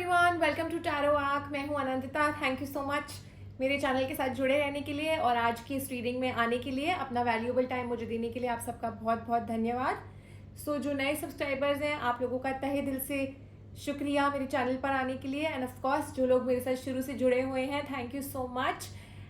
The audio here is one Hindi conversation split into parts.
Everyone, welcome to tarot arc. मैं हूं Anantita. Thank you so much मेरे चैनल के साथ जुड़े रहने के लिए और आज की इस रीडिंग में आने के लिए, अपना वैल्यूएबल टाइम मुझे देने के लिए आप सबका बहुत बहुत धन्यवाद। जो नए सब्सक्राइबर्स हैं, आप लोगों का तहे दिल से शुक्रिया मेरे चैनल पर आने के लिए। एंड ऑफ कोर्स जो लोग मेरे साथ शुरू से जुड़े हुए हैं, thank you so much.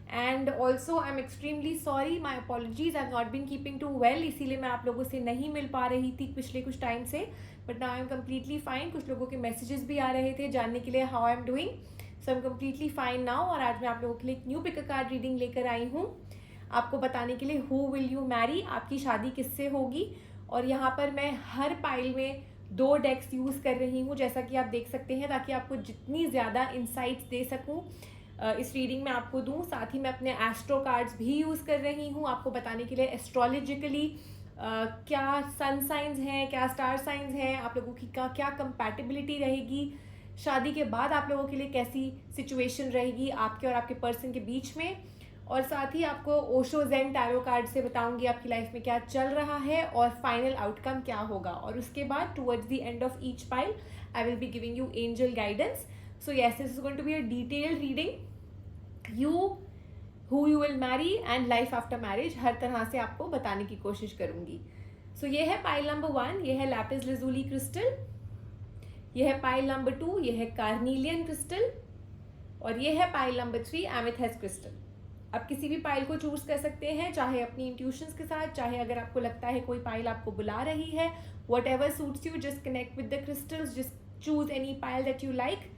And also I am extremely sorry, my apologies, I have not been keeping too well, इसीलिए मैं आप लोगों से नहीं मिल पा रही थी पिछले कुछ टाइम से, but now I am completely fine. कुछ लोगों के मैसेजेस भी आ रहे थे जानने के लिए how I am doing, so I am completely fine now. और आज मैं आप लोगों के लिए एक new pick a card reading लेकर आई हूँ, आपको बताने के लिए हु विल यू मैरी, आपकी शादी किससे होगी। और यहाँ पर मैं हर पाइल में 2 डेक्स यूज़ कर रही हूँ, जैसा कि आप देख सकते हैं, ताकि आपको जितनी ज़्यादा इंसाइट्स दे सकूँ इस रीडिंग में आपको दूँ। साथ ही मैं अपने एस्ट्रो कार्ड्स भी यूज़ कर रही हूँ आपको बताने के लिए एस्ट्रोलॉजिकली क्या सन साइंस हैं, क्या स्टार साइंस हैं, आप लोगों की क्या कंपैटिबिलिटी रहेगी, शादी के बाद आप लोगों के लिए कैसी सिचुएशन रहेगी आपके और आपके पर्सन के बीच में। और साथ ही आपको ओशो ज़ेन टैरो कार्ड से बताऊंगी आपकी लाइफ में क्या चल रहा है और फाइनल आउटकम क्या होगा। और उसके बाद towards the end of each pile I will be giving you angel guidance. So yes, this is going to be a detailed reading. Who you will marry and life after marriage, हर तरह से आपको बताने की कोशिश करूंगी। ये है पाइल नंबर 1, ये है लैपिस लजुली क्रिस्टल। ये है पाइल नंबर 2, ये है कार्नीलियन क्रिस्टल। और ये है पाइल नंबर 3, एमेथिस्ट क्रिस्टल। आप किसी भी पाइल को चूज कर सकते हैं, चाहे अपनी इंट्यूशंस के साथ, चाहे अगर आपको लगता है कोई पाइल आपको बुला रही है, whatever suits you, just connect with the crystals, just choose any pile that you like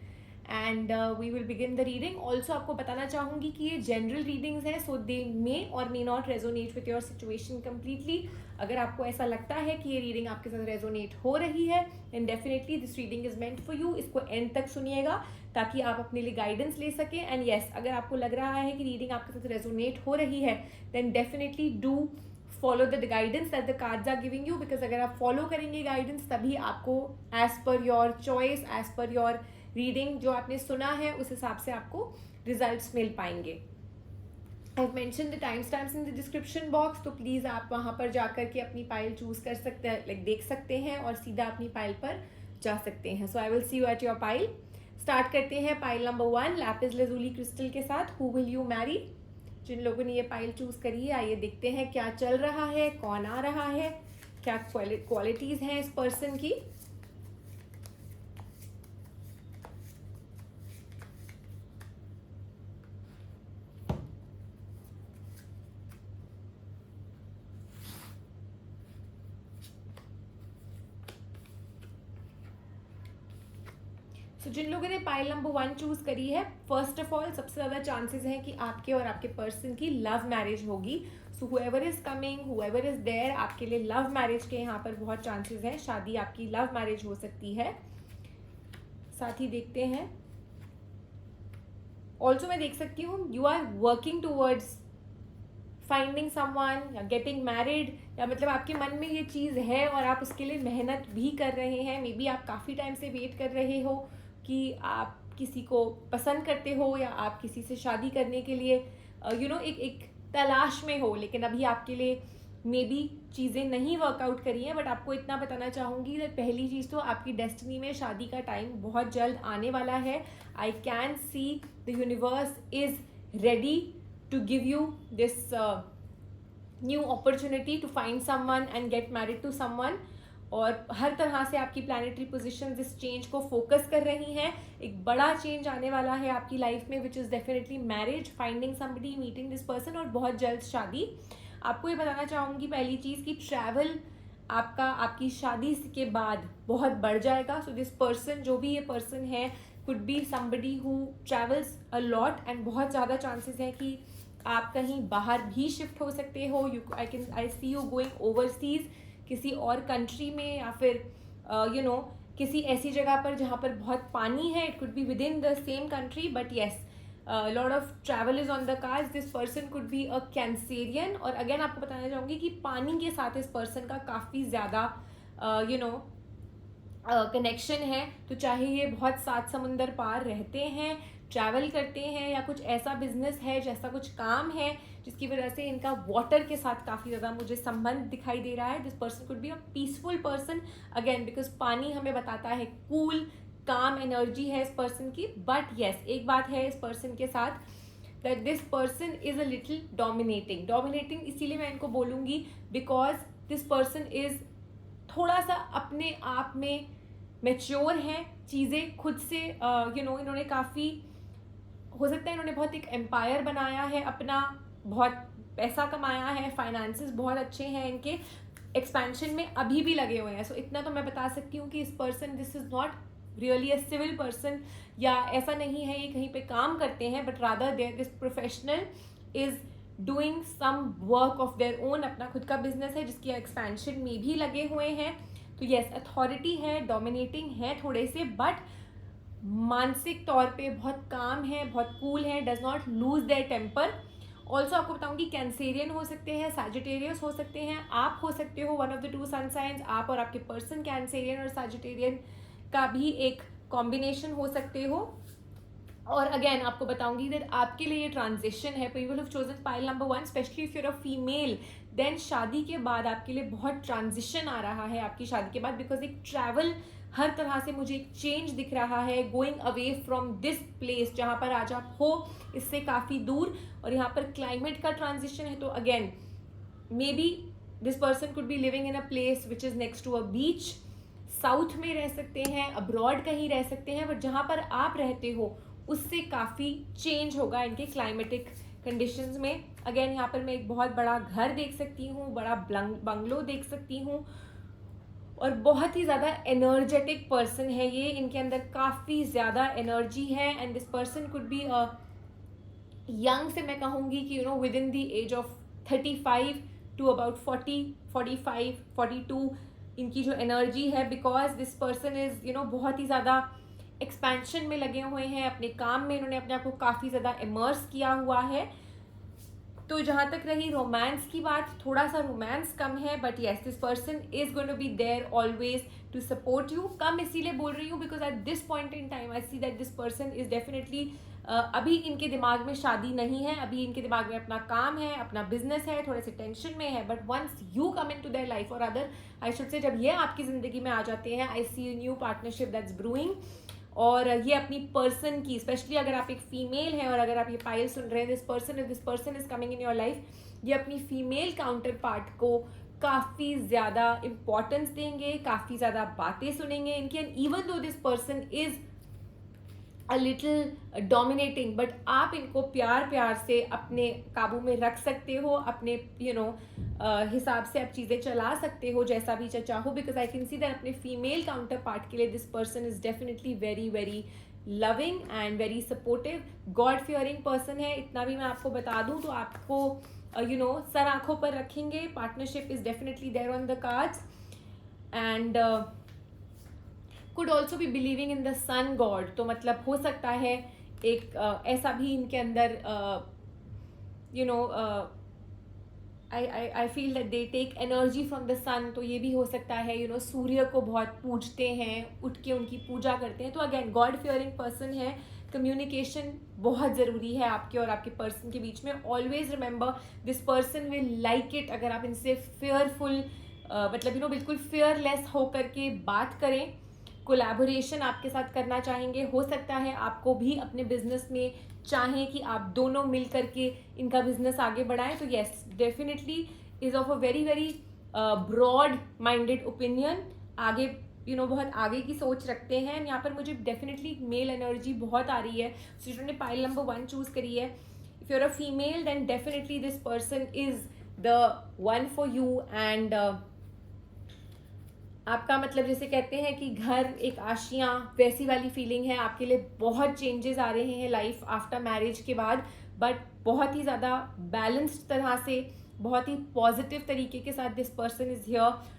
and we will begin the reading. Also आपको बताना चाहूँगी कि ये जनरल रीडिंग्स हैं, सो दे मे और may not resonate with your situation completely. अगर आपको ऐसा लगता है कि ये रीडिंग आपके साथ रेजोनेट हो रही है, then definitely this reading is meant for you. इसको एंड तक सुनिएगा ताकि आप अपने लिए गाइडेंस ले सकें। एंड येस, अगर आपको लग रहा है कि रीडिंग आपके साथ रेजोनेट हो रही है, then definitely do follow the guidance that the cards are giving you, because अगर आप फॉलो करेंगे गाइडेंस, तभी आपको as per your choice, as per your reading जो आपने सुना है, उस हिसाब से आपको रिजल्ट्स मिल पाएंगे। I have mention the time stamps in the description box, तो प्लीज़ आप वहाँ पर जाकर के अपनी पाइल चूज कर सकते हैं, लाइक देख सकते हैं और सीधा अपनी पाइल पर जा सकते हैं। So I will see you at your pile. Start करते हैं pile number 1 lapis lazuli crystal के साथ, हु विल यू मैरी। जिन लोगों ने ये पाइल चूज करी है, आइए देखते हैं क्या चल रहा है, कौन आ रहा है, क्या क्वालिटीज हैं इस पर्सन की। जिन लोगों ने पाइल नंबर 1 चूज करी है, फर्स्ट ऑफ ऑल सबसे ज्यादा चांसेस हैं कि आपके और आपके पर्सन की लव मैरिज होगी। So whoever is coming, whoever is there, आपके लिए लव मैरिज के यहाँ पर बहुत चांसेस हैं, शादी आपकी लव मैरिज हो सकती है। साथ ही देखते हैं, ऑल्सो मैं देख सकती हूँ you are working towards finding someone या गेटिंग मैरिड, या मतलब आपके मन में ये चीज़ है और आप उसके लिए मेहनत भी कर रहे हैं। मे बी आप काफ़ी टाइम से वेट कर रहे हो कि आप किसी को पसंद करते हो या आप किसी से शादी करने के लिए एक तलाश में हो, लेकिन अभी आपके लिए मे बी चीज़ें नहीं वर्कआउट करी हैं। बट आपको इतना बताना चाहूँगी कि पहली चीज़ तो आपकी डेस्टिनी में शादी का टाइम बहुत जल्द आने वाला है। आई can see the universe is ready to give you this new opportunity to find someone and get married to someone। और हर तरह से आपकी प्लानिटरी पोजिशन इस चेंज को फोकस कर रही हैं। एक बड़ा चेंज आने वाला है आपकी लाइफ में, which is definitely marriage, finding somebody, meeting this person और बहुत जल्द शादी। आपको ये बताना चाहूँगी पहली चीज़ कि ट्रैवल आपका आपकी शादी के बाद बहुत बढ़ जाएगा। सो दिस पर्सन, जो भी ये पर्सन है, could be somebody who travels a lot and बहुत ज़्यादा चांसेस हैं कि आप कहीं बाहर भी शिफ्ट हो सकते हो। आई सी यू गोइंग ओवरसीज, किसी और कंट्री में, या फिर किसी ऐसी जगह पर जहाँ पर बहुत पानी है। It could be with in the same country, but yes, lot of travel is on the cards. This person could be a Cancerian. और अगेन आपको बताना चाहूँगी कि पानी के साथ इस पर्सन का काफ़ी ज़्यादा कनेक्शन है। तो चाहे ये बहुत सात समुंदर पार रहते हैं, ट्रैवल करते हैं, या कुछ ऐसा बिजनेस है, जैसा कुछ काम है जिसकी वजह से इनका वाटर के साथ काफ़ी ज़्यादा मुझे संबंध दिखाई दे रहा है। This person could be a peaceful person again, because पानी हमें बताता है कूल, काम एनर्जी है इस पर्सन की. बट येस, एक बात है इस पर्सन के साथ, that this person is a little dominating इसीलिए मैं इनको बोलूँगी बिकॉज दिस पर्सन इज थोड़ा सा अपने आप में मैच्योर हैं, चीज़ें खुद से इन्होंने काफ़ी, हो सकता है इन्होंने बहुत एक एम्पायर बनाया है अपना, बहुत पैसा कमाया है, फाइनेंसेस बहुत अच्छे हैं इनके, एक्सपेंशन में अभी भी लगे हुए हैं. सो इतना तो मैं बता सकती हूँ कि इस person, this is not really a civil person, या ऐसा नहीं है ये कहीं पे काम करते हैं, but rather there this professional is doing some work of their own, अपना खुद का बिजनेस है जिसकी एक्सपेंशन में भी लगे हुए हैं. तो येस, अथॉरिटी है, डोमिनेटिंग है थोड़े से, बट मानसिक तौर पे बहुत काम है, बहुत कूल है, does not lose their temper. Also आपको बताऊंगी कैंसेरियन हो सकते हैं, सैजिटेरियस हो सकते हैं, आप हो सकते हो one of the 2 sun signs, आप और आपके पर्सन कैंसेरियन और सैजिटेरियन का भी एक कॉम्बिनेशन हो सकते हो. और अगेन आपको बताऊंगी दैट आपके लिए ये ट्रांजिशन है. People have chosen pile number 1, specially if you are a female, then शादी के बाद आपके लिए बहुत ट्रांजिशन आ रहा है आपकी शादी के बाद, बिकॉज एक ट्रैवल, हर तरह से मुझे एक चेंज दिख रहा है, going away from this place जहाँ पर आज आप हो इससे काफ़ी दूर, और यहाँ पर क्लाइमेट का ट्रांजिशन है. तो again may be this person could be living in a place which is next to a beach, south में रह सकते हैं, अब्रॉड कहीं रह सकते हैं, बट जहाँ पर आप रहते हो उससे काफ़ी चेंज होगा इनके क्लाइमेटिक कंडीशंस में. अगेन यहाँ पर मैं एक बहुत बड़ा घर देख सकती हूँ, बड़ा बंगलो देख सकती हूँ, और बहुत ही ज़्यादा एनर्जेटिक पर्सन है ये, इनके अंदर काफ़ी ज़्यादा एनर्जी है. And this person could be young से मैं कहूँगी कि within the age of 35 to about 40, 45, 42 इनकी जो एनर्जी है, बिकॉज दिस पर्सन इज़ बहुत ही ज़्यादा एक्सपेंशन में लगे हुए हैं, अपने काम में इन्होंने अपने आप को काफ़ी ज़्यादा इमर्स किया हुआ है. तो जहाँ तक रही रोमांस की बात, थोड़ा सा रोमांस कम है, but yes this person is going to be there always to support you. कम इसीलिए बोल रही हूँ because at this point in time I see that this person is definitely, अभी इनके दिमाग में शादी नहीं है, अभी इनके दिमाग में अपना काम है, अपना बिजनेस है, थोड़े से टेंशन में है. But once you come into their life, और अदर आई शुड से, जब ये आपकी ज़िंदगी में आ जाते हैं, I see new partnership that's brewing. और ये अपनी पर्सन की, स्पेशली अगर आप एक फीमेल हैं और अगर आप ये पाइल सुन रहे हैं, this person is coming in your life, ये अपनी फीमेल काउंटर पार्ट को काफ़ी ज़्यादा इम्पोर्टेंस देंगे, काफ़ी ज़्यादा बातें सुनेंगे इनकी. And even though this person is a little dominating, but आप इनको प्यार प्यार से अपने काबू में रख सकते हो, अपने हिसाब से आप चीज़ें चला सकते हो जैसा भी चाहो, because I can see that अपने फीमेल काउंटर पार्ट के लिए this person is definitely very very loving and very supportive, God fearing person है. इतना भी मैं आपको बता दूं तो आपको सर आंखों पर रखेंगे. Partnership is definitely there on the cards, and could also be believing in the sun god. तो मतलब हो सकता है एक ऐसा भी इनके अंदर I feel that they take energy from the sun. तो ये भी हो सकता है सूर्य को बहुत पूजते हैं, उठ के उनकी पूजा करते हैं. तो अगेन गॉड फियरिंग पर्सन है. कम्युनिकेशन बहुत ज़रूरी है आपके और आपके पर्सन के बीच में. Always remember this person will like it अगर आप इनसे फेयरफुल मतलब बिल्कुल फेयरलेस होकर के बात करें, कोलैबोरेशन आपके साथ करना चाहेंगे. हो सकता है आपको भी अपने बिजनेस में चाहें कि आप दोनों मिल करके इनका बिजनेस आगे बढ़ाएं. तो yes definitely is of a very very broad minded opinion. आगे बहुत आगे की सोच रखते हैं. यहाँ पर मुझे डेफिनेटली मेल एनर्जी बहुत आ रही है. सो जिन्होंने पाइल नंबर 1 चूज करी है, if you are a female then definitely this person is the one for you. And आपका मतलब जैसे कहते हैं कि घर एक आशियाँ, वैसी वाली फीलिंग है. आपके लिए बहुत चेंजेस आ रहे हैं लाइफ आफ्टर मैरिज के बाद, बट बहुत ही ज़्यादा बैलेंस्ड तरह से, बहुत ही पॉजिटिव तरीके के साथ this person is here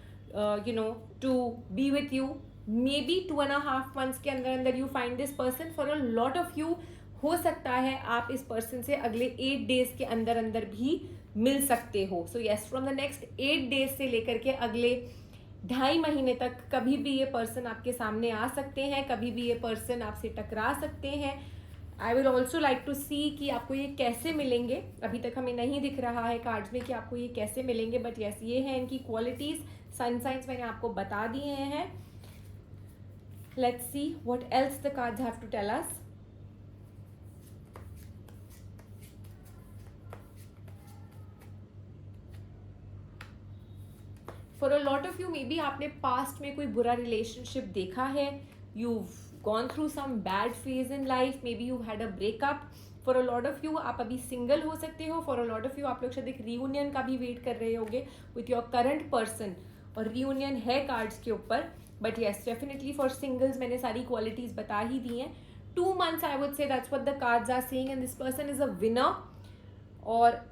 to be with you. May be 2.5 months के अंदर अंदर you find this person. For a lot of you हो सकता है आप इस पर्सन से अगले 8 days के अंदर अंदर भी मिल सकते हो. So yes, from the next 8 days से लेकर के अगले 2.5 महीने तक कभी भी ये पर्सन आपके सामने आ सकते हैं, कभी भी ये पर्सन आपसे टकरा सकते हैं. I will also like to see कि आपको ये कैसे मिलेंगे. अभी तक हमें नहीं दिख रहा है कार्ड्स में कि आपको ये कैसे मिलेंगे, बट यस ये हैं इनकी क्वालिटीज़. सन साइंस मैंने आपको बता दिए हैं. let's see what else the cards have to tell us. For a lot of you, maybe आपने past में कोई बुरा relationship देखा है, you've gone through some bad phase in life, maybe you've had a breakup. For a lot of you, आप अभी single हो सकते हो. For a lot of you, आप लोग शायद एक reunion का भी wait कर रहे होगे with your current person, और reunion है cards के ऊपर. But yes, definitely for singles मैंने सारी qualities बता ही दी हैं. 2 months I would say that's what the cards are saying, and this person is a winner. और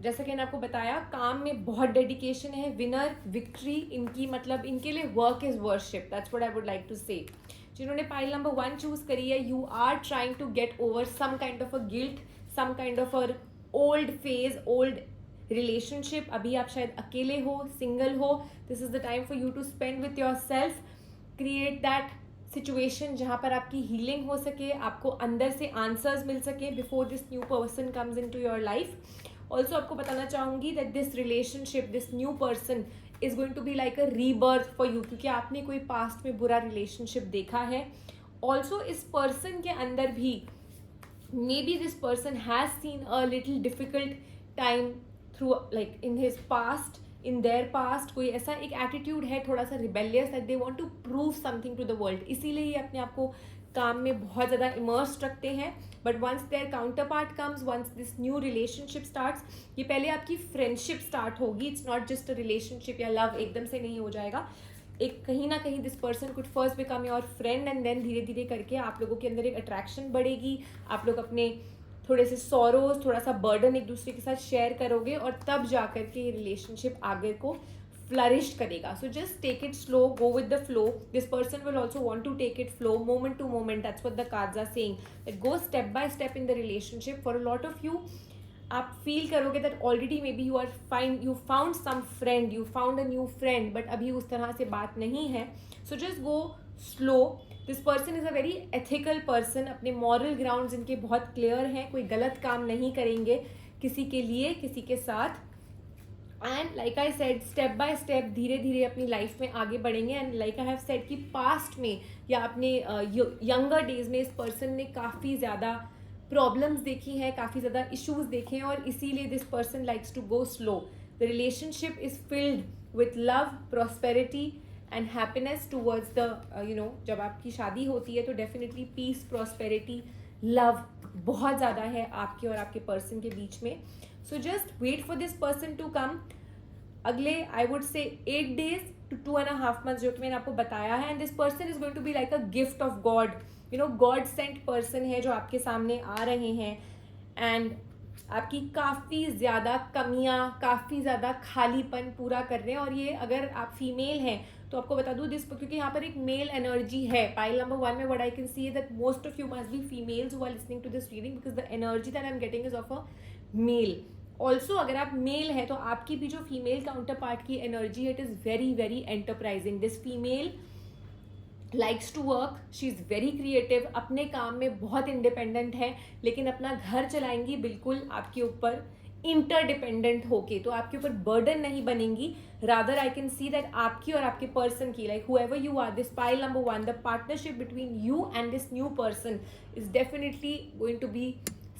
जैसा कि मैंने आपको बताया, काम में बहुत डेडिकेशन है. विनर, विक्ट्री इनकी, मतलब इनके लिए work is worship. That's what I would like to say. जिन्होंने पाइल नंबर 1 चूज करी है, you are trying to get over some kind of a guilt, some kind of a old phase, old relationship. अभी आप शायद अकेले हो, सिंगल हो. This is the time for you to spend with yourself. Create that situation जहाँ पर आपकी हीलिंग हो सके, आपको अंदर से आंसर्स मिल सके before this new person comes into your life. Also आपको बताना चाहूँगी that this relationship, this new person is going to be like a rebirth for you, क्योंकि आपने कोई पास्ट में बुरा रिलेशनशिप देखा है. ऑल्सो इस पर्सन के अंदर भी may be this person has seen a little difficult time through, like in his past, in their past कोई ऐसा एक एटीट्यूड है थोड़ा सा rebellious, that they want to prove something to the world. इसीलिए ये अपने आप को काम में बहुत ज़्यादा इमर्स रखते हैं. But once their counterpart comes, once this new relationship starts, ये पहले आपकी फ्रेंडशिप स्टार्ट होगी. It's not just a relationship या लव, एकदम से नहीं हो जाएगा. एक कहीं ना कहीं this person could first become your friend, and then धीरे धीरे करके आप लोगों के अंदर एक अट्रैक्शन बढ़ेगी. आप लोग अपने थोड़े से सॉरोज, थोड़ा सा बर्डन एक दूसरे के साथ शेयर करोगे, और तब जा कर के ये रिलेशनशिप आगे को फ्लरिश करेगा. So just take it slow, go with the flow. This person will also want to take it flow, moment to moment. That's what the cards are saying, that go step by step in the relationship. For a lot of you, आप फील करोगे that already may be you are fine, you found some friend, you found a new friend, but अभी उस तरह से बात नहीं है. So just go slow. This person is a very ethical person. अपने मॉरल ग्राउंड्स इनके बहुत क्लियर हैं, कोई गलत काम नहीं करेंगे किसी के लिए, किसी के साथ. And like I said, step by step धीरे धीरे अपनी लाइफ में आगे बढ़ेंगे. And like I have said कि पास्ट में या अपने यंगर डेज में इस पर्सन ने काफ़ी ज़्यादा प्रॉब्लम्स देखी हैं, काफ़ी ज़्यादा इश्यूज देखे हैं, और इसीलिए this person likes to go slow. The relationship is filled with love, prosperity and happiness towards the जब आपकी शादी होती है तो डेफिनेटली पीस, प्रॉस्पेरिटी, लव बहुत ज़्यादा है आपके और आपके पर्सन के बीच में. So just wait for this person to come. अगले आई वुड से 8 days to 2.5 months जो कि मैंने आपको बताया है. And this person is going to be like a gift of God. God sent person है जो आपके सामने आ रहे हैं, एंड आपकी काफ़ी ज़्यादा कमियां, काफ़ी ज़्यादा खालीपन पूरा कर रहे हैं. और ये अगर आप फीमेल हैं तो आपको बता दूँ दिस, क्योंकि यहाँ पर एक मेल एनर्जी है. पाइल नंबर 1 में what I can see that most of you must be females who are listening to this reading, because the energy that I am getting is of a male. Also अगर आप मेल है तो आपकी भी जो फीमेल काउंटर पार्ट की एनर्जी है, it is very very enterprising. This female likes to work, she is very creative, अपने काम में बहुत इंडिपेंडेंट है, लेकिन अपना घर चलाएंगी बिल्कुल आपके ऊपर इंटरडिपेंडेंट होके. तो आपके ऊपर बर्डन नहीं बनेंगी. Rather I can see that आपकी और आपके पर्सन की, like however you are, this pile number 1, the partnership between you and this new person is definitely going to be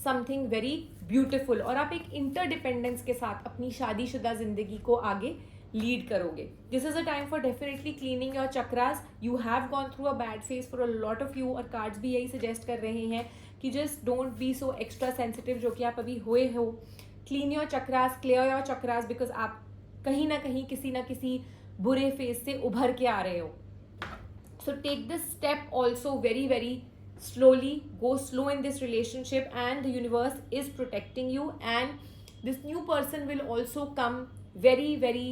something very beautiful. और आप एक इंटरडिपेंडेंस के साथ अपनी शादीशुदा जिंदगी को आगे लीड करोगे. This is a time for definitely cleaning your chakras. You have gone through a bad phase for a lot of you, और कार्ड्स भी यही सजेस्ट कर रहे हैं कि just don't be so extra sensitive, जो कि आप अभी हुए हो. Clean your chakras, clear your chakras, because आप कहीं ना किसी बुरे फेज से उभर के आ रहे हो. So take this step also very very slowly. Go slow in this relationship, and the universe is protecting you, and this new person will also come very very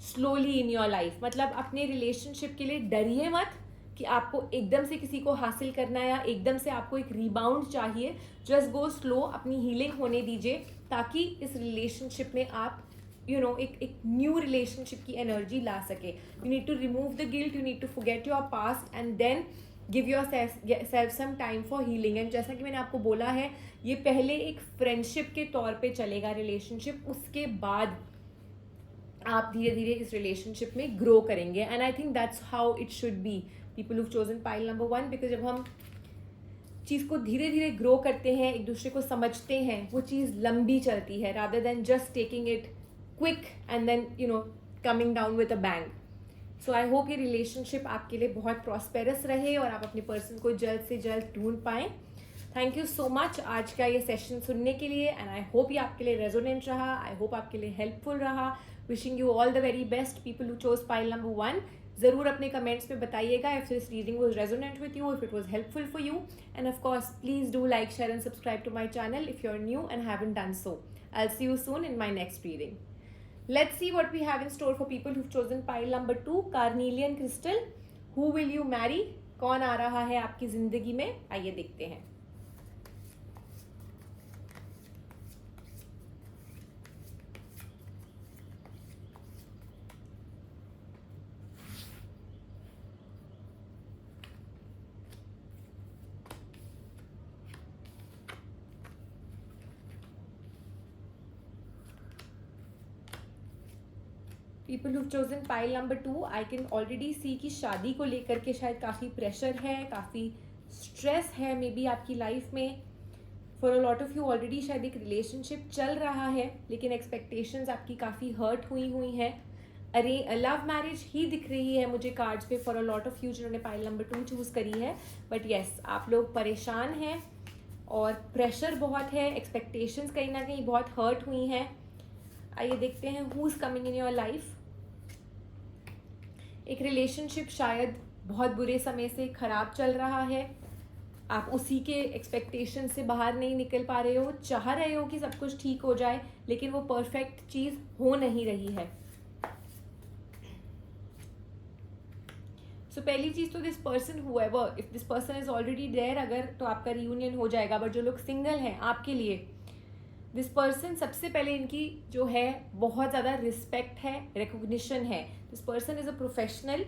slowly in your life. मतलब अपने relationship के लिए डरिए मत कि आपको एकदम से किसी को हासिल करना है या एकदम से आपको एक rebound चाहिए. Just go slow, अपनी healing होने दीजिए, ताकि इस relationship में आप एक न्यू रिलेशनशिप की एनर्जी ला सके. You need to remove the guilt, you need to forget your past, and then give yourself some time for healing. And जैसा कि मैंने आपको बोला है, ये पहले एक फ्रेंडशिप के तौर पे चलेगा रिलेशनशिप, उसके बाद आप धीरे धीरे इस रिलेशनशिप में ग्रो करेंगे. And I think that's how it should be. People who chosen pile number 1, because जब हम चीज़ को धीरे धीरे ग्रो करते हैं, एक दूसरे को समझते हैं, वो चीज़ लंबी चलती है rather than just taking it quick and then coming down with a bang. So I hope ये रिलेशनशिप आपके लिए बहुत प्रॉस्पेरस रहे और आप अपने पर्सन को जल्द से जल्द ढूंढ पाएँ. थैंक यू सो मच आज का ये सेशन सुनने के लिए एंड आई होप ये आपके लिए रेजोनेंट रहा, आई होप आपके लिए हेल्पफुल रहा. Wishing you all the very best people who chose pile number 1. ज़रूर अपने कमेंट्स में बताइएगा if this reading was resonant with you, if it was helpful for you, and of course please do like, share and subscribe to my channel if you are new and haven't done so. I will see you soon in my next reading. Let's see what we have in store for people who've chosen pile number 2, Carnelian Crystal. Who will you marry? कौन आ रहा है आपकी जिंदगी में? आइए देखते हैं. People who chosen pile number 2, I can already see कि शादी को लेकर के शायद काफ़ी प्रेशर है, काफ़ी स्ट्रेस है मे बी आपकी लाइफ में. For a lot of you already शायद एक रिलेशनशिप चल रहा है लेकिन एक्सपेक्टेशंस आपकी काफ़ी हर्ट हुई हैं. अरे लव मैरिज ही दिख रही है मुझे कार्ड्स पे for a lot of you जिन्होंने पाइल नंबर 2 चूज़ करी है. बट येस, आप लोग परेशान हैं और प्रेशर बहुत है, एक्सपेक्टेशंस कहीं ना कहीं बहुत हर्ट हुई हैं. आइए देखते हैं who is coming in your life. एक रिलेशनशिप शायद बहुत बुरे समय से खराब चल रहा है, आप उसी के एक्सपेक्टेशन से बाहर नहीं निकल पा रहे हो, चाह रहे हो कि सब कुछ ठीक हो जाए लेकिन वो परफेक्ट चीज़ हो नहीं रही है. सो पहली चीज़ तो this person however, if this person is already there, अगर तो आपका रियूनियन हो जाएगा. बट जो लोग सिंगल हैं आपके लिए दिस पर्सन, सबसे पहले इनकी जो है बहुत ज़्यादा रिस्पेक्ट है, रिकॉग्निशन है. This person is a professional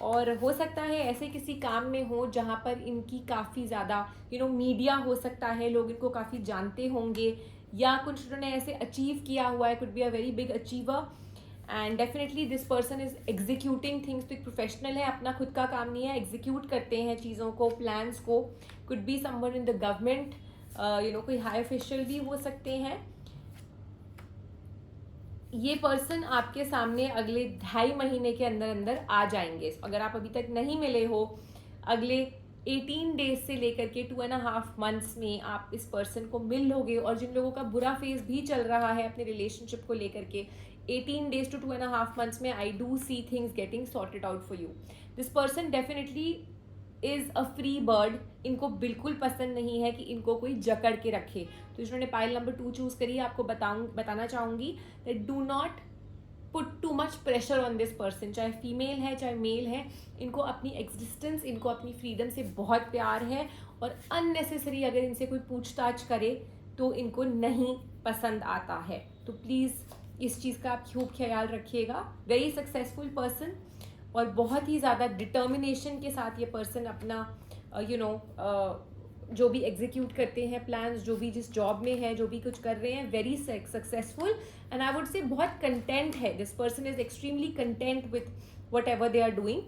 और हो सकता है ऐसे किसी काम में हो जहाँ पर इनकी काफ़ी ज़्यादा मीडिया हो सकता है, लोग इनको काफ़ी जानते होंगे या कुछ उन्होंने ऐसे अचीव किया हुआ है, could be a very big achiever. And definitely this person is executing things. तो एक प्रोफेशनल है, अपना खुद का काम नहीं है, एग्जीक्यूट करते हैं चीज़ों को, प्लान्स को. Could be someone in the government, कोई हाई ऑफिशियल भी हो सकते हैं. ये पर्सन आपके सामने अगले 2.5 महीने के अंदर अंदर आ जाएंगे. अगर आप अभी तक नहीं मिले हो, अगले 18 डेज से लेकर के 2.5 मंथ्स में आप इस पर्सन को मिल लोगे. और जिन लोगों का बुरा फेज भी चल रहा है अपने रिलेशनशिप को लेकर के, 18 डेज टू 2.5 मंथ्स में I do see things getting sorted out for you. This person definitely is a free bird. इनको बिल्कुल पसंद नहीं है कि इनको कोई जकड़ के रखे. तो जिन्होंने पाइल नंबर 2 चूज़ करी है, आपको बताना चाहूँगी that do not put too much pressure on this person. चाहे फीमेल है चाहे मेल है, इनको अपनी एग्जिस्टेंस, इनको अपनी फ्रीडम से बहुत प्यार है और अननेसेसरी अगर इनसे कोई पूछताछ करे तो इनको नहीं पसंद आता है. तो प्लीज़ इस चीज़ का आप खूब ख्याल रखिएगा. वेरी सक्सेसफुल पर्सन और बहुत ही ज़्यादा डिटर्मिनेशन के साथ ये पर्सन अपना जो भी एग्जीक्यूट करते हैं प्लान्स, जो भी जिस जॉब में है, जो भी कुछ कर रहे हैं, very successful. And I would say बहुत कंटेंट है. This person is extremely content with whatever they are doing.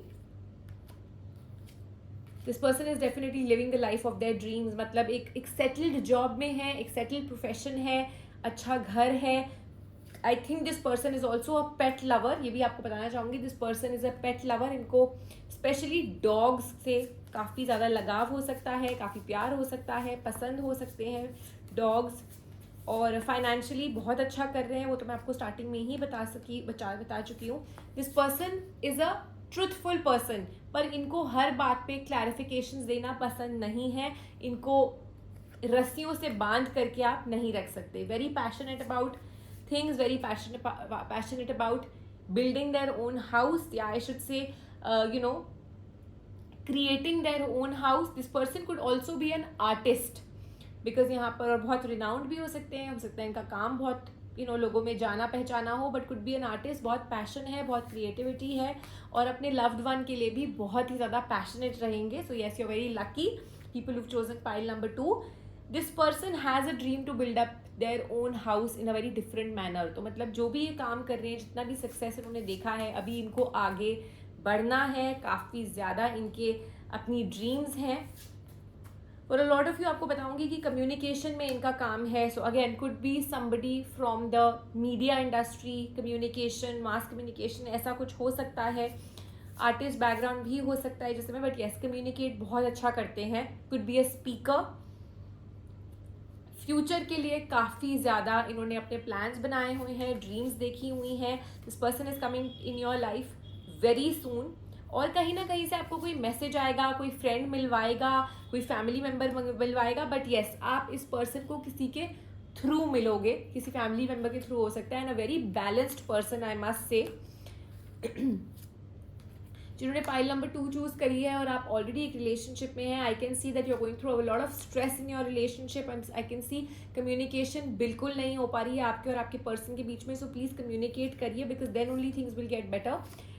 This person is definitely living the life of their dreams. मतलब एक सेटल्ड जॉब में है, एक सेटल्ड प्रोफेशन है, अच्छा घर है. I think this person is also a pet lover. ये भी आपको बताना चाहूँगी, this person is a pet lover. इनको स्पेशली डॉग्स से काफ़ी ज़्यादा लगाव हो सकता है, काफ़ी प्यार हो सकता है, पसंद हो सकते हैं डॉग्स. और फाइनेंशियली बहुत अच्छा कर रहे हैं, वो तो मैं आपको स्टार्टिंग में ही बता चुकी हूँ. This person is a truthful person, पर इनको हर बात पे क्लैरिफिकेशंस देना पसंद नहीं है. इनको रस्सियों से बांध करके आप नहीं रख सकते. Very passionate about things, very passionate about building their own house. Yeah, I should say, creating their own house. This person could also be an artist because यहाँ पर बहुत renowned भी हो सकते हैं इनका काम बहुत लोगों में जाना पहचाना हो. But could be an artist. बहुत पैशन है, बहुत क्रिएटिविटी है और अपने लव्ड वन के लिए भी बहुत ही ज़्यादा पैशनेट रहेंगे. So yes, you are very lucky people who chosen pile number 2. This person has a dream to build up their own house in a very different manner. तो मतलब जो भी ये काम कर रहे हैं, जितना भी सक्सेस इन्होंने देखा है, अभी इनको आगे बढ़ना है, काफ़ी ज़्यादा इनके अपनी ड्रीम्स हैं। और अ लॉट ऑफ यू आपको बताऊंगी कि कम्युनिकेशन में इनका काम है। So again could be somebody from the media industry, communication, mass communication, ऐसा कुछ हो सकता है। आर्टिस्ट बैकग्राउंड भी हो सकता है जैसे मैं, बट येस कम्युनिकेट बहुत अच्छा करते हैं। Could be a speaker. Future के लिए काफ़ी ज़्यादा इन्होंने अपने प्लान्स बनाए हुए हैं, ड्रीम्स देखी हुई हैं। This person is coming in your life very soon. और कहीं ना कहीं से आपको कोई मैसेज आएगा, कोई फ्रेंड मिलवाएगा, कोई फैमिली मेम्बर मिलवाएगा, बट येस आप इस पर्सन को किसी के थ्रू मिलोगे, किसी फैमिली मेम्बर के थ्रू हो सकता है। And a very balanced person I must say. जिन्होंने पाइल नंबर 2 चूज करी है और आप ऑलरेडी एक रिलेशनशिप में हैं, I can see that you are going through a lot of stress in your relationship and I can see communication बिल्कुल नहीं हो पा रही है आपके और आपके पर्सन के बीच में। सो प्लीज कम्युनिकेट करिए because then only things will get better.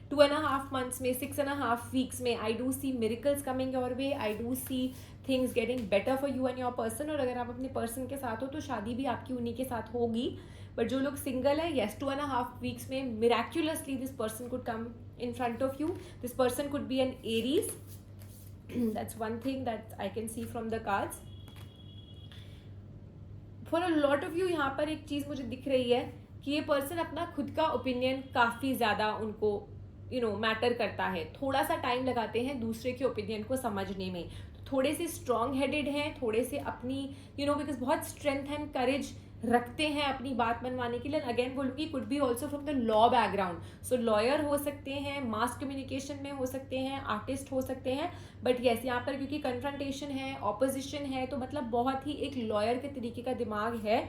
2.5 months में, 6.5 weeks में I do see miracles coming your way, I do see things getting better for you and your person. और अगर आप अपने पर्सन के साथ हो तो शादी भी आपकी उन्हीं के साथ होगी। बट जो लोग सिंगल है, येस 2.5 weeks में miraculously this person could come in front of you. This person could be an Aries. That's one thing that I can see from the cards. For a lot of you यहाँ पर एक चीज़ मुझे दिख रही है कि ये पर्सन अपना खुद का ओपिनियन काफ़ी ज़्यादा उनको मैटर करता है। थोड़ा सा टाइम लगाते हैं दूसरे के ओपिनियन को समझने में। थोड़े से स्ट्रॉन्ग हेडेड हैं, थोड़े से अपनी बिकॉज बहुत स्ट्रेंथ एंड करेज रखते हैं अपनी बात मनवाने के लिए। अगेन बोलूँगी could be also from the law background. So lawyer हो सकते हैं, मास कम्युनिकेशन में हो सकते हैं, आर्टिस्ट हो सकते हैं। बट येस यहाँ पर क्योंकि कन्फ्रंटेशन है, ऑपोजिशन है, तो मतलब बहुत ही एक लॉयर के तरीके का दिमाग है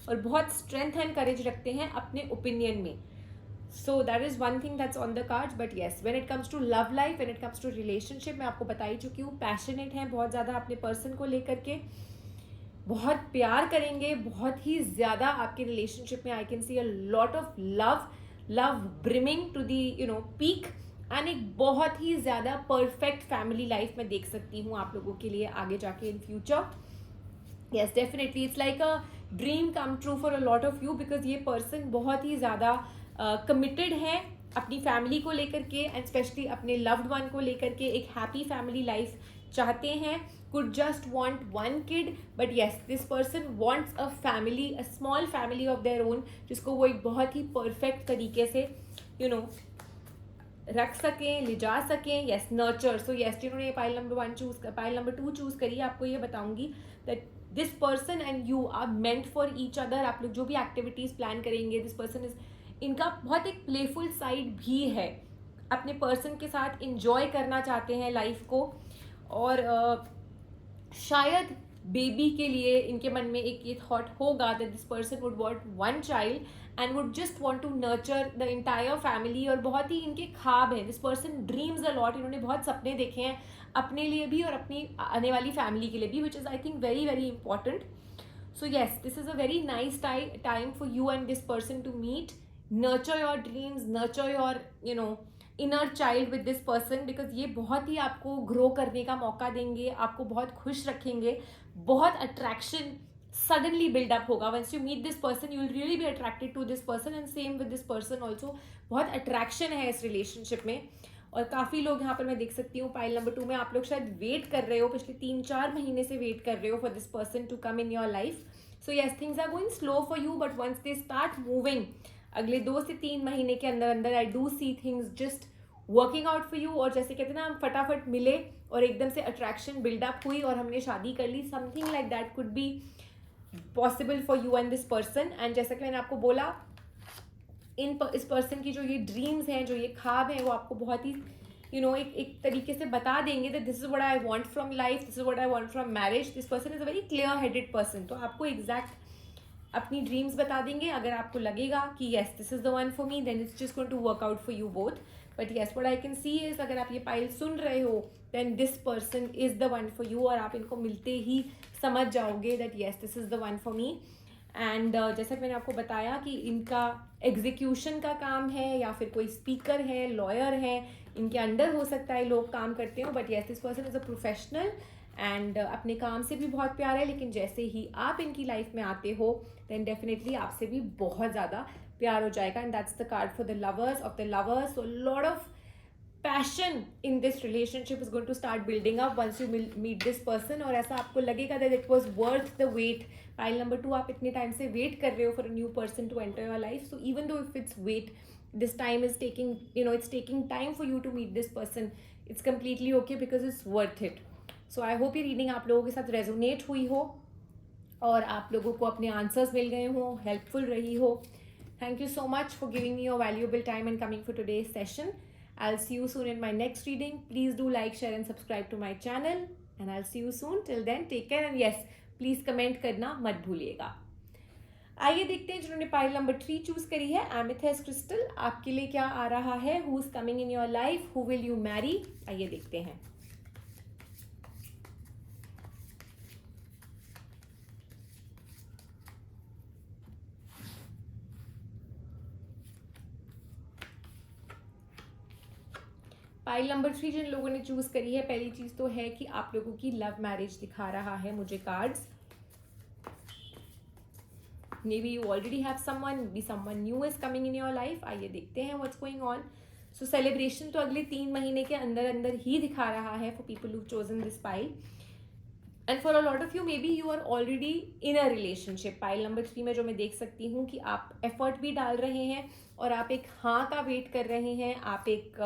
और बहुत स्ट्रेंथ एंड करेज रखते हैं अपने ओपिनियन में। So that is one thing that's on the cards. But yes when it comes to love life, when it comes to relationship, मैं आपको बता ही चुकी हूँ, पैशनेट हैं बहुत ज़्यादा अपने पर्सन को लेकर के, बहुत प्यार करेंगे, बहुत ही ज़्यादा आपके रिलेशनशिप में। I can see a lot of love brimming to the peak and एक बहुत ही ज़्यादा परफेक्ट फैमिली लाइफ में देख सकती हूँ आप लोगों के लिए आगे जाके in future. Yes definitely it's like a dream come true for a lot of you because ये पर्सन बहुत ही ज़्यादा कमिटेड है अपनी फैमिली को लेकर के एंड स्पेशली अपने लव्ड वन को लेकर के। एक हैप्पी फैमिली लाइफ चाहते हैं, could just want one kid, but yes this person wants a family, a small family of their own, जिसको वो एक बहुत ही परफेक्ट तरीके से रख सकें, ले जा सकें। Yes nurture. सो यस जिन्होंने पाइल नंबर 2 चूज करी है, आपको ये बताऊंगी that this person and you are meant for each other. आप लोग जो भी एक्टिविटीज प्लान करेंगे, दिस पर्सन इज, इनका बहुत एक प्लेफुल साइड भी है, अपने पर्सन के साथ इंजॉय करना चाहते हैं लाइफ को। और शायद बेबी के लिए इनके मन में एक ये थॉट होगा that this person would want one child and would just want to nurture the entire family. और बहुत ही इनके ख्वाब हैं, this person dreams a lot. इन्होंने बहुत सपने देखे हैं अपने लिए भी और अपनी आने वाली फैमिली के लिए भी, which is I think very very important. So yes this is a very nice time for you and this person to meet, nurture your dreams, nurture your inner child with this person because ये बहुत ही आपको ग्रो करने का मौका देंगे, आपको बहुत खुश रखेंगे, बहुत अट्रैक्शन सडनली बिल्डअप होगा। Once you meet this person you will really be attracted to this person and same with this person also. बहुत अट्रैक्शन है इस रिलेशनशिप में। और काफ़ी लोग यहाँ पर मैं देख सकती हूँ पाइल नंबर 2 में, आप लोग शायद वेट कर रहे हो, पिछले 3-4 महीने से वेट कर रहे हो for this person to come in your life. So yes things are going slow for you but once they start moving, अगले 2 से 3 महीने के अंदर अंदर I do see things just working out for you. और जैसे कहते हैं ना, हम फटाफट मिले और एकदम से अट्रैक्शन बिल्डअप हुई और हमने शादी कर ली, something like that could be possible for you and this person. And जैसा कि मैंने आपको बोला, इस पर्सन की जो ये ड्रीम्स हैं, जो ये ख्वाब हैं, वो आपको बहुत ही एक तरीके से बता देंगे that this is what I want from life, this is what I want from marriage. This person is a very clear headed person. तो आपको एग्जैक्ट अपनी ड्रीम्स बता देंगे। अगर आपको लगेगा कि yes this is the one for me, then it's just going to work out for you both. But yes what I can see is, अगर आप ये पाइल सुन रहे हो then this person is the one for you. और आप इनको मिलते ही समझ जाओगे that yes this is the one for me. And जैसा कि मैंने आपको बताया कि इनका एग्जीक्यूशन का काम है या फिर कोई स्पीकर है, लॉयर है, इनके अंडर हो सकता है लोग काम करते हो। But yes this person is a professional and अपने काम से भी बहुत प्यार है, लेकिन जैसे ही आप इनकी लाइफ में आते हो देन डेफिनेटली आपसे भी बहुत ज़्यादा प्यार हो जाएगा। And that's the card for the lovers of the lovers. So lot of passion in this relationship is going to start building up once you meet this person, और ऐसा आपको लगेगा that it was worth the wait. Pile number 2, आप इतने टाइम से वेट कर रहे हो for a new person to enter your life. So even though if it's wait, this time is taking, it's taking time for you to meet this person. It's completely okay because it's worth it. So I hope ये reading आप लोगों के साथ resonate हुई हो और आप लोगों को अपने आंसर्स मिल गए हों, हेल्पफुल रही हो. Thank you so much for giving me your valuable time and coming for today's session. I'll see you soon in my next reading. Please do like, share and subscribe to my channel. And I'll see you soon. Till then, take care. And yes, please comment करना मत भूलिएगा. आइए देखते हैं जिन्होंने पाइल नंबर 3 चूज करी है, एमेथिस्ट क्रिस्टल, आपके लिए क्या आ रहा है. Who is coming in your life, who will you Mary. आइए देखते हैं. पाइल नंबर 3 जिन लोगों ने चूज करी है, पहली चीज तो है कि आप लोगों की लव मैरिज दिखा रहा है मुझे cards. May be you already have someone, be someone new is coming in your life. आइए देखते हैं what's going on. So celebration तो अगले 3 महीने के अंदर अंदर ही दिखा रहा है for people who chosen this pile. And for a lot of you may be you are already in a relationship. Pile number 3 में जो मैं देख सकती हूँ कि आप एफर्ट भी डाल रहे हैं और आप एक हाँ का वेट कर रहे हैं. आप एक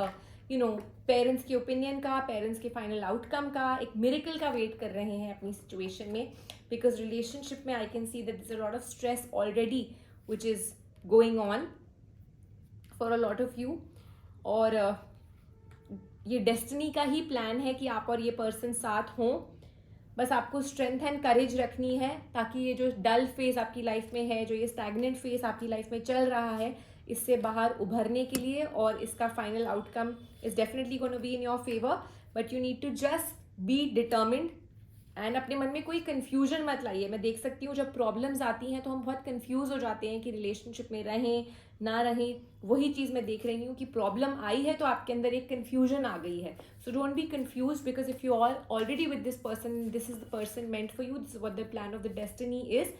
पेरेंट्स के ओपिनियन का, पेरेंट्स के फाइनल आउटकम का, एक मिरेकल का वेट कर रहे हैं अपनी सिचुएशन में. बिकॉज रिलेशनशिप में I can see that is a lot of stress already which is going on for a lot of you. और ये डेस्टिनी का ही प्लान है कि आप और ये पर्सन साथ हों. बस आपको स्ट्रेंथ एंड करेज रखनी है ताकि ये जो डल फेज आपकी लाइफ में है, जो ये स्टैग्नेंट फेज आपकी लाइफ में चल रहा है, इससे बाहर उभरने के लिए. और इसका final outcome is definitely gonna be in your favour, but you need to just be determined. And अपने मन में कोई कन्फ्यूजन मत लाइए. मैं देख सकती हूँ जब प्रॉब्लम्स आती हैं तो हम बहुत कन्फ्यूज हो जाते हैं कि रिलेशनशिप में रहें ना रहें. वही चीज़ मैं देख रही हूँ कि प्रॉब्लम आई है तो आपके अंदर एक कन्फ्यूजन आ गई है. So don't be confuse because if you are already with this person, this is the person meant for you, this is what the plan of the destiny is.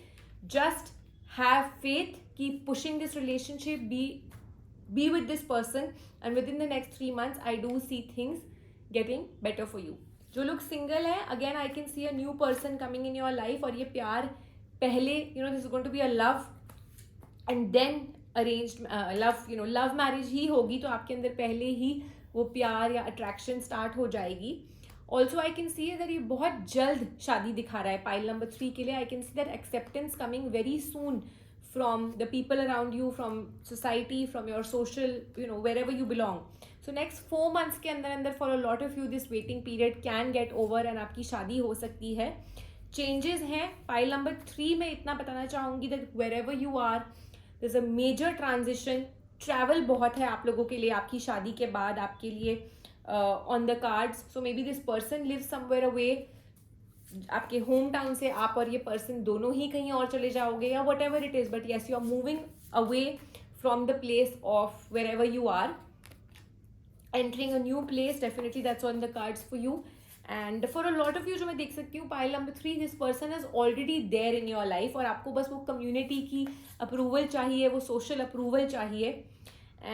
Just have faith, keep pushing this relationship, be with this person, and within the next 3 months I do see things getting better for you. जो लोग सिंगल है, again I can see a new person coming in your life. और ये प्यार पहले this is going to be a love and then arranged love, love marriage ही होगी. तो आपके अंदर पहले ही वो प्यार या अट्रैक्शन स्टार्ट हो जाएगी. Also I can see that ये बहुत जल्द शादी दिखा रहा है पाइल नंबर 3 के लिए. I can see that acceptance coming very soon from the people around you, from society, from your social, wherever you belong. So next 4 months के अंदर अंदर for a lot of you this waiting period can get over and आपकी शादी हो सकती है. चेंजेस हैं. पाइल नंबर 3 में इतना बताना चाहूँगी that wherever you are there is a major transition. Travel बहुत है आप लोगों के लिए आपकी शादी के बाद आपके लिए on the cards. So maybe this person lives somewhere away. आपके होम टाउन से आप और ये पर्सन दोनों ही कहीं और चले जाओगे या whatever it is, but yes you are moving away from the place of wherever you are, entering a new place. Definitely that's on the cards for you. And for a lot of you जो मैं देख सकती हूँ pile number 3, this person is already there in your life और आपको बस वो कम्युनिटी की अप्रूवल चाहिए, वो सोशल अप्रूवल चाहिए.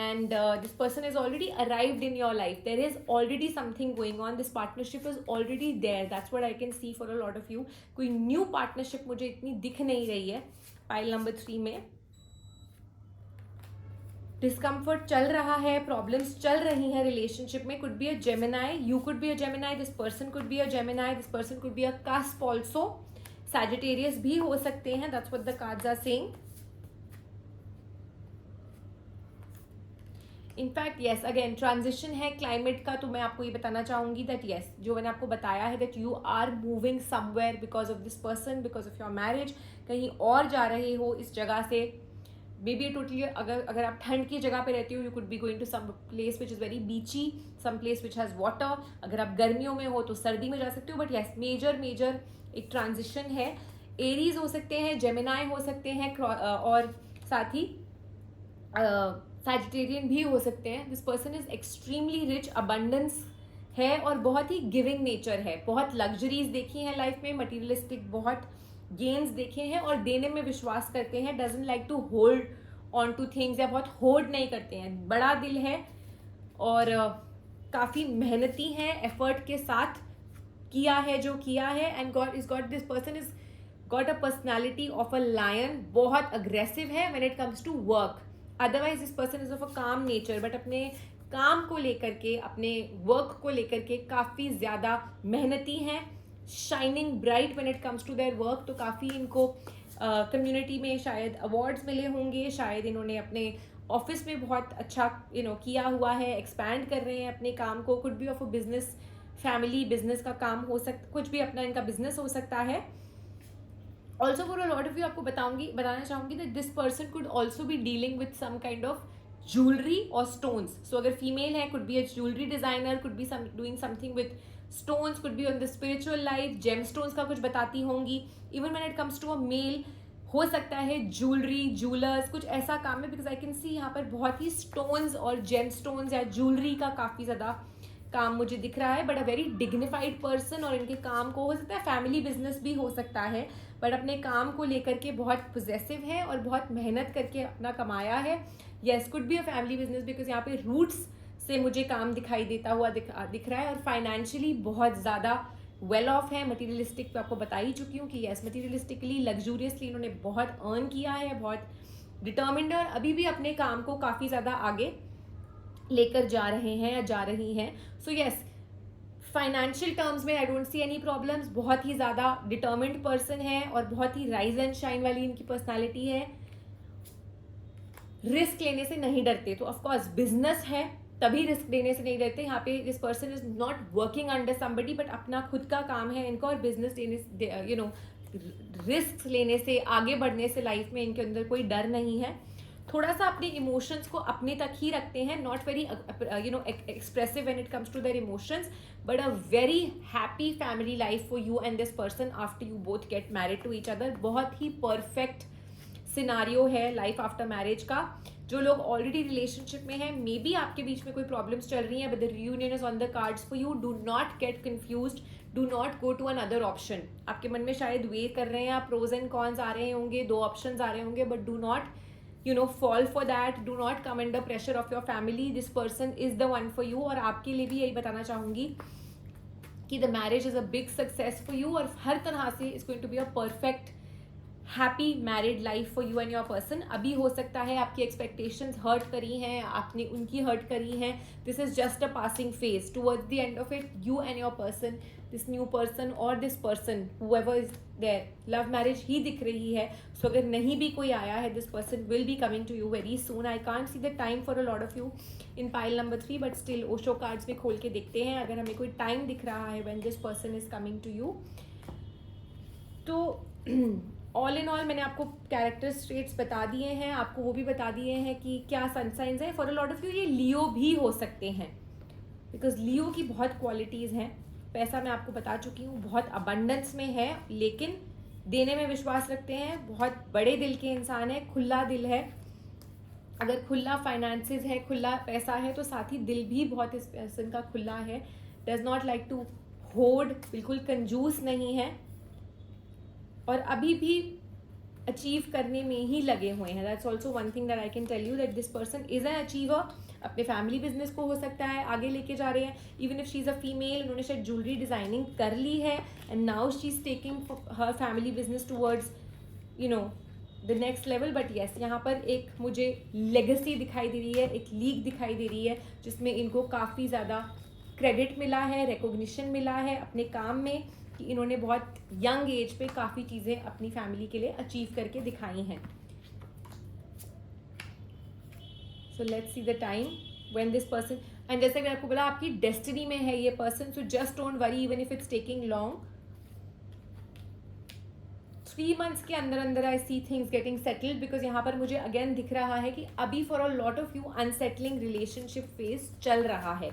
And this person is already arrived in your life. There is already something going on. This partnership is already there. That's what I can see for a lot of you. कोई new partnership मुझे इतनी दिख नहीं रही है पाइल नंबर 3 में. डिस्कम्फर्ट चल रहा है, प्रॉब्लम्स चल रही हैं रिलेशनशिप में. Could be a Gemini, you could be a Gemini, this person could be a Gemini, this person could be a cusp also. Sagittarius भी हो सकते हैं. That's what the cards are saying. In fact yes, again transition है क्लाइमेट का. तो मैं आपको ये बताना चाहूँगी दैट येस, जो मैंने आपको बताया है that you are moving somewhere because of this person, because of your marriage. कहीं और जा रहे हो इस जगह से. मे बी टोटली अगर आप ठंड की जगह पे रहते हो, you could be going to some place which is very beachy, some place which has water. अगर आप गर्मियों में हो तो सर्दी में जा सकते हो. बट येस, मेजर एक ट्रांजिशन है. एरीज हो सकते हैं, जेमिनाई हो सकते हैं, और साथ ही सैजिटेरियन भी हो सकते हैं. This person is extremely rich, abundance है और बहुत ही गिविंग नेचर है. बहुत लग्जरीज देखी हैं लाइफ में, मटीरियलिस्टिक बहुत गेन्स देखे हैं और देने में विश्वास करते हैं. Doesn't like to hold on to things, या बहुत होल्ड नहीं करते हैं. बड़ा दिल है और काफ़ी मेहनती हैं, एफर्ट के साथ किया है जो किया है, and this person is got a personality of a lion, बहुत अग्रेसिव है when it comes to work. Otherwise this person is of a calm nature, but अपने काम को लेकर के, अपने वर्क को लेकर के काफ़ी ज़्यादा मेहनती हैं, shining bright when it comes to their work. तो काफ़ी इनको कम्युनिटी में शायद अवार्ड्स मिले होंगे, शायद इन्होंने अपने ऑफिस में बहुत अच्छा किया हुआ है, एक्सपैंड कर रहे हैं अपने काम को. Could be of a business, family business का काम हो सकता, कुछ भी अपना इनका बिजनेस हो सकता है. Also for a lot of you आपको बताना चाहूँगी that this person could also be dealing with some kind of jewellery और स्टोन्स. सो अगर फीमेल है, could be a jewellery designer, could be doing something with stones, could be on the spiritual life, gemstones का कुछ बताती होंगी. Even when it comes to a male, हो सकता है ज्वेलरी, ज्वेलर्स, कुछ ऐसा काम है, बिकॉज आई कैन सी यहाँ पर बहुत ही स्टोन्स और जेम स्टोन्स या ज्वेलरी का काफ़ी ज़्यादा काम मुझे दिख रहा है. But a very dignified person, और इनके काम को हो सकता है फैमिली बिजनेस भी हो सकता है, बट अपने काम को लेकर के बहुत पोजेसिव है और बहुत मेहनत करके अपना कमाया है. Yes, could be a family business, because यहाँ पे रूट्स से मुझे काम दिखाई देता हुआ दिख रहा है. और फाइनेंशियली बहुत ज़्यादा वेल ऑफ है. मटीरियलिस्टिक पे आपको बता ही चुकी हूँ कि येस, मटीरियलिस्टिकली, लग्जूरियसली इन्होंने बहुत अर्न किया है, बहुत डिटर्मिन्ड, और अभी भी अपने काम को काफ़ी ज़्यादा आगे लेकर जा रहे हैं या जा रही हैं. सो येस, फाइनेंशियल टर्म्स में I don't see any problems. बहुत ही ज़्यादा डिटर्मिन्ड पर्सन है और बहुत ही राइज एंड शाइन वाली इनकी पर्सनालिटी है. रिस्क लेने से नहीं डरते. तो ऑफकोर्स बिजनेस है तभी रिस्क लेने से नहीं डरते. यहाँ पे this person is not working under somebody, but अपना खुद का काम है इनका, और बिजनेस लेने रिस्क लेने से, आगे बढ़ने से लाइफ में इनके अंदर कोई डर नहीं है. थोड़ा सा अपने इमोशंस को अपने तक ही रखते हैं, not very expressive when it comes to their emotions, but a very happy family life for you and this person after you both get married to each other. बहुत ही परफेक्ट सिनारियो है लाइफ आफ्टर मैरिज का. जो लोग ऑलरेडी रिलेशनशिप में हैं, मे बी आपके बीच में कोई प्रॉब्लम्स चल रही हैं, but the reunion is on the cards for you. Do not get confused, do not go to another option. आपके मन में शायद वे कर रहे हैं, प्रोज एंड कॉन्स आ रहे होंगे, 2 ऑप्शंस आ रहे होंगे, but do not fall for that. Do not come under pressure of your family. This person is the one for you. और आपके लिए भी यही बताना चाहूँगी कि the marriage is a big success for you, और हर तरह से is going to be a perfect happy married life for you and your person. अभी हो सकता है आपकी एक्सपेक्टेशंस हर्ट करी हैं, आपने उनकी हर्ट करी हैं. This is just a passing phase. Towards the end of it, you and your person, this new person और this person, whoever is there, love marriage ही दिख रही है. सो अगर नहीं भी कोई आया है, this person will be coming to you very soon. I can't see the time for a lot of you in pile number 3, but still Osho cards में खोल के देखते हैं अगर हमें कोई टाइम दिख रहा है when this person is coming to you. तो ऑल इन ऑल मैंने आपको कैरेक्टर ट्रेट्स बता दिए हैं, आपको वो भी बता दिए हैं कि क्या सन साइंस है. For a lot of you ये लियो भी हो सकते हैं, बिकॉज लियो की बहुत क्वालिटीज़ हैं. पैसा मैं आपको बता चुकी हूँ, बहुत अबंडेंस में है, लेकिन देने में विश्वास रखते हैं, बहुत बड़े दिल के इंसान है, खुला दिल है. अगर खुला फाइनेंसेस है, खुला पैसा है, तो साथ ही दिल भी बहुत इस पर्सन का खुला है. Does not like to hoard, बिल्कुल कंजूस नहीं है, और अभी भी अचीव करने में ही लगे हुए हैं. That's also one thing that I can tell you, that this person is an achiever. अपने फैमिली बिजनेस को हो सकता है आगे लेके जा रहे हैं. Even if she is a female, उन्होंने शायद ज्वेलरी डिजाइनिंग कर ली है, and now she is taking her family business towards the next level. But yes, यहाँ पर एक मुझे लेगेसी दिखाई दे रही है, एक लीग दिखाई दे रही है, जिसमें इनको काफ़ी ज़्यादा क्रेडिट मिला है, रिकॉग्निशन मिला है अपने काम में, कि इन्होंने बहुत यंग एज पे काफ़ी चीज़ें अपनी फैमिली के लिए अचीव करके दिखाई हैं. So let's see the time when this person, and जैसे मैंने आपको बोला आपकी डेस्टिनी में है ये person. So just don't worry even if it's taking long. 3 months के अंदर अंदर I see things getting settled, because यहाँ पर मुझे अगेन दिख रहा है कि अभी for a lot of you unsettling relationship phase चल रहा है,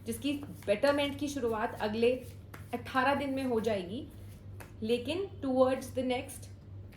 जिसकी बेटरमेंट की शुरुआत अगले 18 दिन में हो जाएगी. लेकिन टूवर्ड्स द नेक्स्ट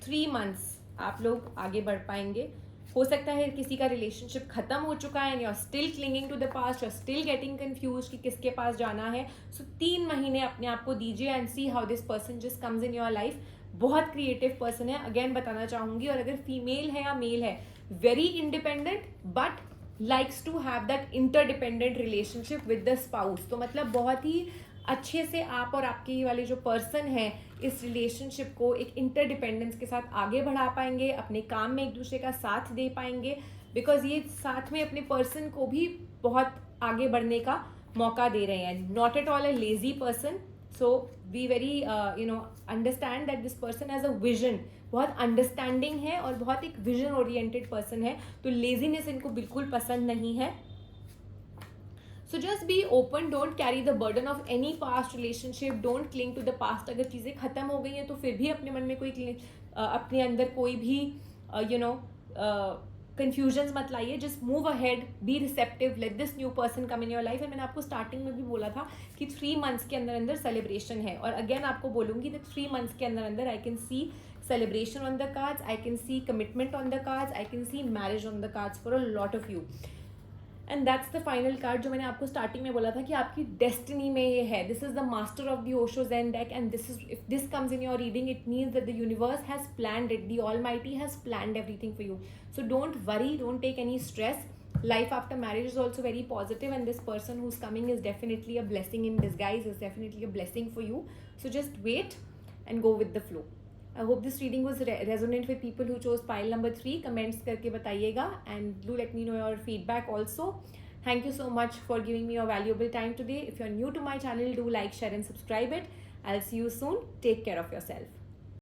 3 months आप लोग आगे बढ़ पाएंगे. हो सकता है किसी का रिलेशनशिप खत्म हो चुका है, and you are still clinging to the past, you are still getting confuse कि किसके पास जाना है. सो 3 महीने अपने आप को दीजिए and see how this person just comes in your life. बहुत क्रिएटिव पर्सन है, अगेन बताना चाहूँगी. और अगर फीमेल है या मेल है, very independent, but likes to have that interdependent relationship with the spouse. तो मतलब बहुत ही अच्छे से आप और आपके ये वाले जो पर्सन है इस रिलेशनशिप को एक इंटरडिपेंडेंस के साथ आगे बढ़ा पाएंगे, अपने काम में एक दूसरे का साथ दे पाएंगे, बिकॉज ये साथ में अपने पर्सन को भी बहुत आगे बढ़ने का मौका दे रहे हैं. Not at all a lazy person. So we very understand that this person has a vision. बहुत अंडरस्टैंडिंग है और बहुत एक विजन ओरिएंटेड पर्सन है. तो लेजीनेस इनको बिल्कुल पसंद नहीं है. So just be open, don't carry the burden of any past relationship, don't cling to the past. अगर चीज़ें खत्म हो गई हैं तो फिर भी अपने मन में कोई अपने अंदर कोई भी कंफ्यूजन्स मत लाइए. Just move ahead, be receptive, let this new person come in your life. And मैंने आपको स्टार्टिंग में भी बोला था कि 3 months के अंदर अंदर सेलिब्रेशन है. और अगेन आपको बोलूँगी दैट 3 months के अंदर अंदर आई can C celebration on the cards, I can see commitment on the cards, I can see marriage on the cards for a lot of you. And that's the final card जो मैंने आपको स्टार्टिंग में बोला था कि आपकी डेस्टिनी में ये है. This is the master of the Osho Zen deck, and this is, if this comes in your reading, it means that the universe has planned it, the almighty has planned everything for you. So don't worry, don't take any stress. Life after marriage is also very positive, and this person who's coming is definitely a blessing in disguise, is definitely a blessing for you. So just wait and go with the flow. I hope this reading was resonant with people who chose pile number 3. Comments करके बताइएगा, and do let me know your feedback also. Thank you so much for giving me your valuable time today. If you're new to my channel, do like, share and subscribe it. I'll see you soon. Take care of yourself.